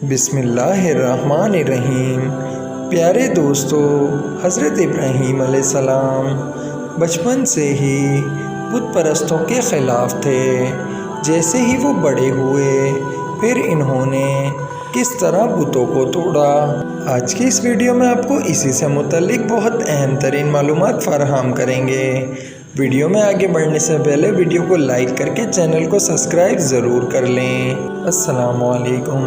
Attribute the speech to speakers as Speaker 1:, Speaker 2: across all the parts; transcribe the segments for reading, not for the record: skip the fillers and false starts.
Speaker 1: بسم اللہ الرحمن الرحیم۔ پیارے دوستو، حضرت ابراہیم علیہ السلام بچپن سے ہی بت پرستوں کے خلاف تھے۔ جیسے ہی وہ بڑے ہوئے پھر انہوں نے کس طرح بتوں کو توڑا۔ آج کی اس ویڈیو میں آپ کو اسی سے متعلق بہت اہم ترین معلومات فراہم کریں گے۔ ویڈیو میں آگے بڑھنے سے پہلے ویڈیو کو لائک کر کے چینل کو سبسکرائب ضرور کر لیں۔ السلام علیکم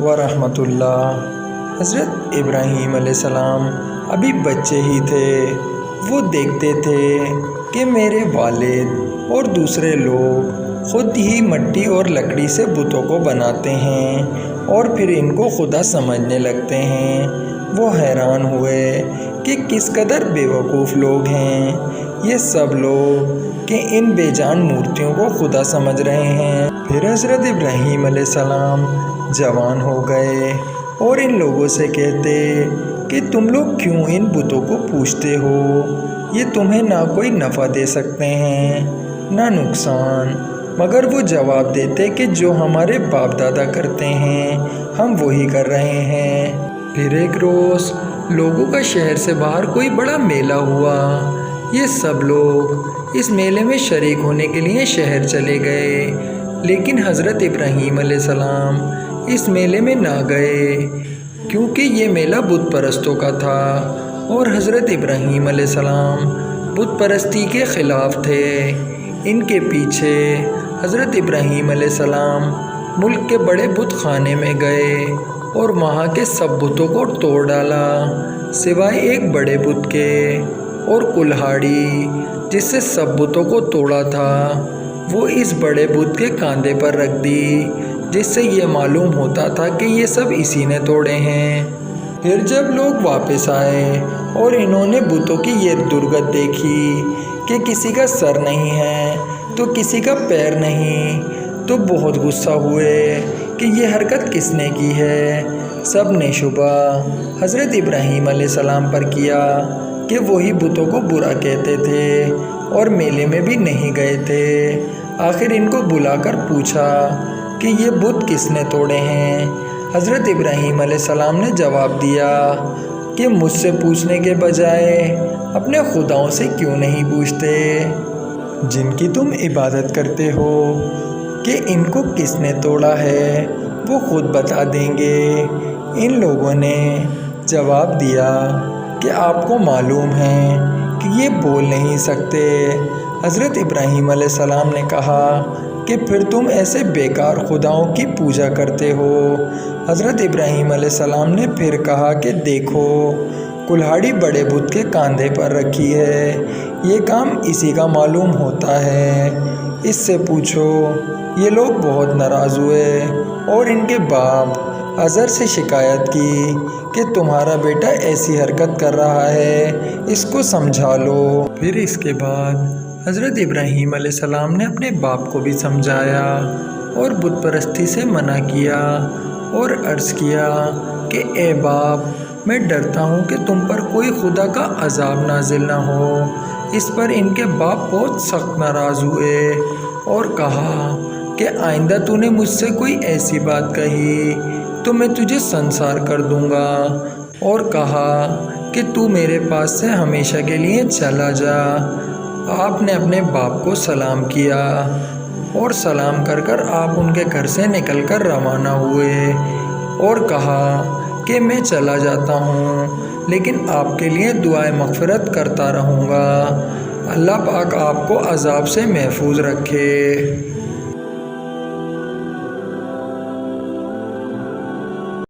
Speaker 1: ورحمۃ اللہ۔ حضرت ابراہیم علیہ السلام ابھی بچے ہی تھے۔ وہ دیکھتے تھے کہ میرے والد اور دوسرے لوگ خود ہی مٹی اور لکڑی سے بتوں کو بناتے ہیں اور پھر ان کو خدا سمجھنے لگتے ہیں۔ وہ حیران ہوئے کہ کس قدر بے وقوف لوگ ہیں یہ سب لوگ کہ ان بے جان مورتیوں کو خدا سمجھ رہے ہیں۔ پھر حضرت ابراہیم علیہ السلام جوان ہو گئے اور ان لوگوں سے کہتے کہ تم لوگ کیوں ان بتوں کو پوجتے ہو؟ یہ تمہیں نہ کوئی نفع دے سکتے ہیں نہ نقصان۔ مگر وہ جواب دیتے کہ جو ہمارے باپ دادا کرتے ہیں ہم وہی کر رہے ہیں۔ پھر ایک روز لوگوں کا شہر سے باہر کوئی بڑا میلہ ہوا۔ یہ سب لوگ اس میلے میں شریک ہونے کے لیے شہر چلے گئے، لیکن حضرت ابراہیم علیہ السلام اس میلے میں نہ گئے کیونکہ یہ میلہ بت پرستوں کا تھا اور حضرت ابراہیم علیہ السلام بت پرستی کے خلاف تھے۔ ان کے پیچھے حضرت ابراہیم علیہ السلام ملک کے بڑے بت خانے میں گئے اور وہاں کے سب بتوں کو توڑ ڈالا سوائے ایک بڑے بت کے، اور کلہاڑی جس سے سب بتوں کو توڑا تھا وہ اس بڑے بت کے کاندھے پر رکھ دی، جس سے یہ معلوم ہوتا تھا کہ یہ سب اسی نے توڑے ہیں۔ پھر جب لوگ واپس آئے اور انہوں نے بتوں کی یہ درگت دیکھی کہ کسی کا سر نہیں ہے تو کسی کا پیر نہیں، تو بہت غصہ ہوئے کہ یہ حرکت کس نے کی ہے۔ سب نے شبہ حضرت ابراہیم علیہ السلام پر کیا کہ وہی بتوں کو برا کہتے تھے اور میلے میں بھی نہیں گئے تھے۔ آخر ان کو بلا کر پوچھا کہ یہ بت کس نے توڑے ہیں۔ حضرت ابراہیم علیہ السلام نے جواب دیا کہ مجھ سے پوچھنے کے بجائے اپنے خداؤں سے کیوں نہیں پوچھتے جن کی تم عبادت کرتے ہو کہ ان کو کس نے توڑا ہے، وہ خود بتا دیں گے۔ ان لوگوں نے جواب دیا کہ آپ کو معلوم ہے کہ یہ بول نہیں سکتے۔ حضرت ابراہیم علیہ السلام نے کہا کہ پھر تم ایسے بیکار خداؤں کی پوجا کرتے ہو۔ حضرت ابراہیم علیہ السلام نے پھر کہا کہ دیکھو کلہاڑی بڑے بت کے کاندھے پر رکھی ہے، یہ کام اسی کا معلوم ہوتا ہے، اس سے پوچھو۔ یہ لوگ بہت ناراض ہوئے اور ان کے باپ عزر سے شکایت کی کہ تمہارا بیٹا ایسی حرکت کر رہا ہے، اس کو سمجھا لو۔ پھر اس کے بعد حضرت ابراہیم علیہ السلام نے اپنے باپ کو بھی سمجھایا اور بت پرستی سے منع کیا اور عرض کیا کہ اے باپ، میں ڈرتا ہوں کہ تم پر کوئی خدا کا عذاب نازل نہ ہو۔ اس پر ان کے باپ بہت سخت ناراض ہوئے اور کہا کہ آئندہ تو نے مجھ سے کوئی ایسی بات کہی تو میں تجھے سنسار کر دوں گا، اور کہا کہ تو میرے پاس سے ہمیشہ کے لیے چلا جا۔ آپ نے اپنے باپ کو سلام کیا اور سلام کر کر آپ ان کے گھر سے نکل کر روانہ ہوئے اور کہا کہ میں چلا جاتا ہوں لیکن آپ کے لیے دعائے مغفرت کرتا رہوں گا۔ اللہ پاک آپ کو عذاب سے محفوظ رکھے۔